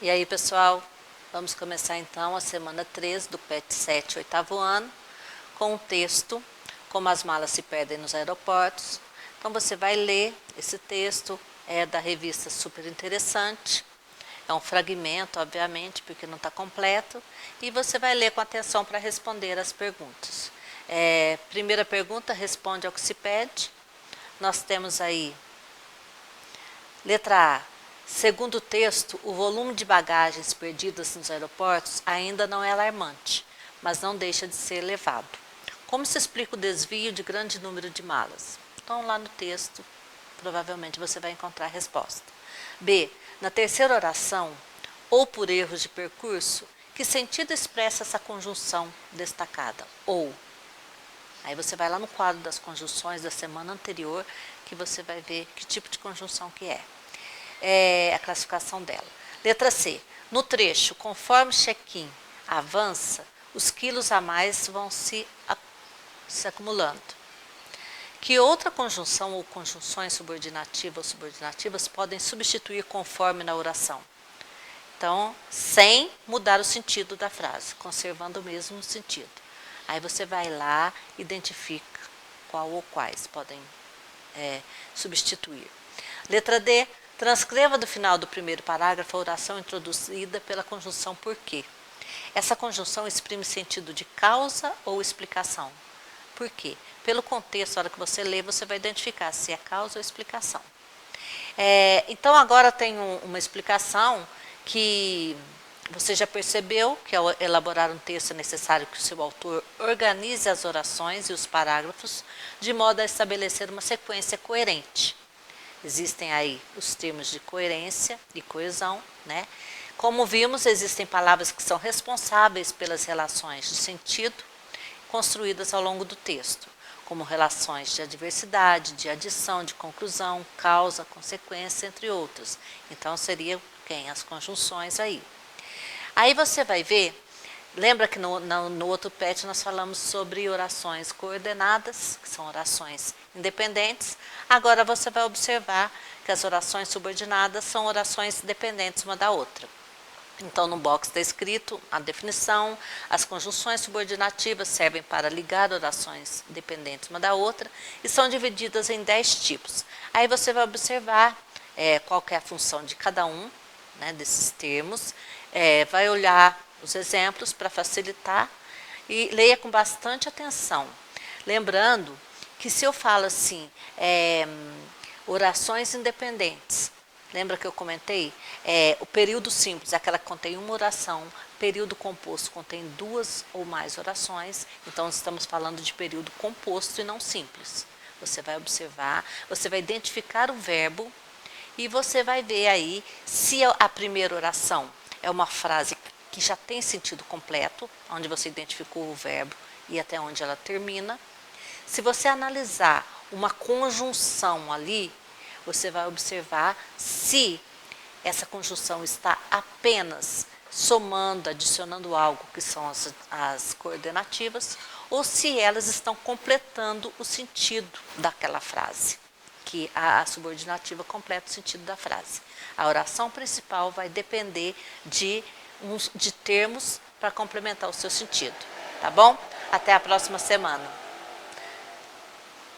E aí, pessoal, vamos começar então a semana 3 do PET 7, oitavo ano, com um texto, Como as malas se perdem nos aeroportos. Então você vai ler esse texto, é da revista Super Interessante, é um fragmento, obviamente, porque não está completo, e você vai ler com atenção para responder as perguntas. Primeira pergunta, responde ao que se pede. Nós temos aí, letra A. Segundo o texto, o volume de bagagens perdidas nos aeroportos ainda não é alarmante, mas não deixa de ser elevado. Como se explica o desvio de grande número de malas? Então, lá no texto, provavelmente você vai encontrar a resposta. B. Na terceira oração, ou por erros de percurso, que sentido expressa essa conjunção destacada? Ou. Aí você vai lá no quadro das conjunções da semana anterior, que você vai ver que tipo de conjunção que é. A classificação dela. Letra C. No trecho, conforme check-in avança, os quilos a mais vão se acumulando. Que outra conjunção ou conjunções subordinativas ou subordinativas podem substituir conforme na oração? Então, sem mudar o sentido da frase, conservando o mesmo sentido. Aí você vai lá, identifica qual ou quais podem substituir. Letra D. Transcreva do final do primeiro parágrafo a oração introduzida pela conjunção por quê. Essa conjunção exprime sentido de causa ou explicação. Por quê? Pelo contexto, na hora que você lê, você vai identificar se é causa ou explicação. Então, agora tem uma explicação que você já percebeu, que ao elaborar um texto é necessário que o seu autor organize as orações e os parágrafos de modo a estabelecer uma sequência coerente. Existem aí os termos de coerência e coesão, né? Como vimos, existem palavras que são responsáveis pelas relações de sentido construídas ao longo do texto, como relações de adversidade, de adição, de conclusão, causa, consequência, entre outras. Então, seria quem? As conjunções aí. Aí você vai ver, lembra que no outro PET nós falamos sobre orações coordenadas, que são orações independentes. Agora você vai observar que as orações subordinadas são orações dependentes uma da outra. Então, no box está escrito a definição. As conjunções subordinativas servem para ligar orações dependentes uma da outra e são divididas em 10 tipos. Aí você vai observar qual que é a função de cada um, né, desses termos. Vai olhar os exemplos para facilitar e leia com bastante atenção. Lembrando que se eu falo assim, orações independentes, lembra que eu comentei? O período simples é aquela que contém uma oração, período composto contém duas ou mais orações, então estamos falando de período composto e não simples. Você vai observar, você vai identificar o verbo e você vai ver aí se a primeira oração é uma frase que já tem sentido completo, onde você identificou o verbo e até onde ela termina. Se você analisar uma conjunção ali, você vai observar se essa conjunção está apenas somando, adicionando algo, que são as coordenativas, ou se elas estão completando o sentido daquela frase, que a subordinativa completa o sentido da frase. A oração principal vai depender de termos para complementar o seu sentido, tá bom? Até a próxima semana.